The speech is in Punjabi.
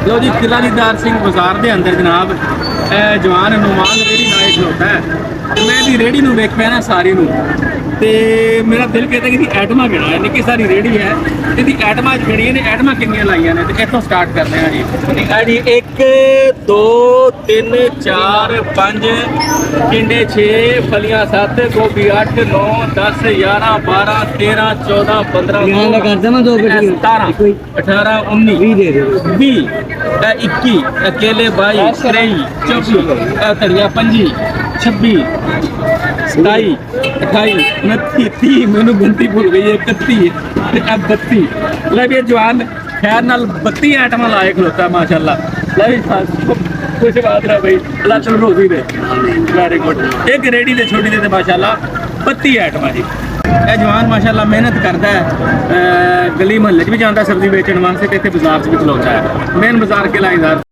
लो जी किलानीदार सिंह बाजार के अंदर जनाब जवान नुमान रेहड़ी लाए खलोता है। ਤੇ ਮੈਂ ਇਹਦੀ ਰੇੜੀ ਨੂੰ ਵੇਖ ਪਿਆ ਨਾ ਸਾਰੀ ਨੂੰ ਤੇ ਮੇਰਾ ਦਿਲ ਕਹਿੰਦਾ ਕਿ ਇਹਦੀ ਐਟਮਾਂ ਗਿਣਾ ਹੈ। ਨਿੱਕੀ ਸਾਰੀ ਰੇੜੀ ਹੈ, ਇਹਦੀ ਐਟਮਾਂ ਗਿਣੀਆਂ ਨੇ, ਐਟਮਾਂ ਕਿੰਨੀਆਂ ਲਾਈਆਂ ਨੇ ਤੇ ਇੱਥੋਂ ਸਟਾਰਟ ਕਰਦੇ ਹਾਂ ਜੀ। ਐਡੀ 1 2 3 4 5 ਟਿੰਡੇ 6 ਫਲੀਆਂ 7 ਗੋਭੀ 8 9 10 11 12 13 14 15 ਦਾ ਕਰ ਦੇਵਾਂ 2 ਗੱਡੀਆਂ 17 18 19 20 ਦੇ ਦੇ 20 21 ਅਕੇਲੇ 22 23 24 ਧੜੀਆਂ 25 26 27 28 29 30 ਮੈਨੂੰ ਗਿਣਤੀ ਭੁੱਲ ਗਈ ਹੈ 31 ਤੇ 32 ਲੈ ਵੀ ਜਵਾਨ ਖੈਰ ਨਾਲ 32 ਆਈਟਮਾਂ ਲਾਏ ਖਲੋਤਾ ਮਾਸ਼ਾਅੱਲਾ। ਲੈ ਵੀ ਕੁਛ ਬਾਤ ਨਾ ਬਈ ਅੱਲਾ ਚਲ ਰੋਜ਼ੀ ਦੇ ਵੈਰੀ ਗੁੱਡ। ਇੱਕ ਰੇੜੀ ਤੇ ਛੋਟੀ ਦੇ ਤੇ ਮਾਸ਼ਾਅੱਲਾ 32 ਆਈਟਮਾਂ ਜੀ। ਇਹ ਜਵਾਨ ਮਾਸ਼ਾਅੱਲਾ ਮਿਹਨਤ ਕਰਦਾ ਹੈ, ਗਲੀ ਮੁਹੱਲੇ 'ਚ ਵੀ ਜਾਂਦਾ ਸਬਜ਼ੀ ਵੇਚਣ ਵਾਸਤੇ ਤੇ ਇੱਥੇ ਬਾਜ਼ਾਰ 'ਚ ਵੀ ਖਲੋਤਾ ਹੈ। ਮੇਨ ਬਾਜ਼ਾਰ ਕਿਲਾ ਇਧਰ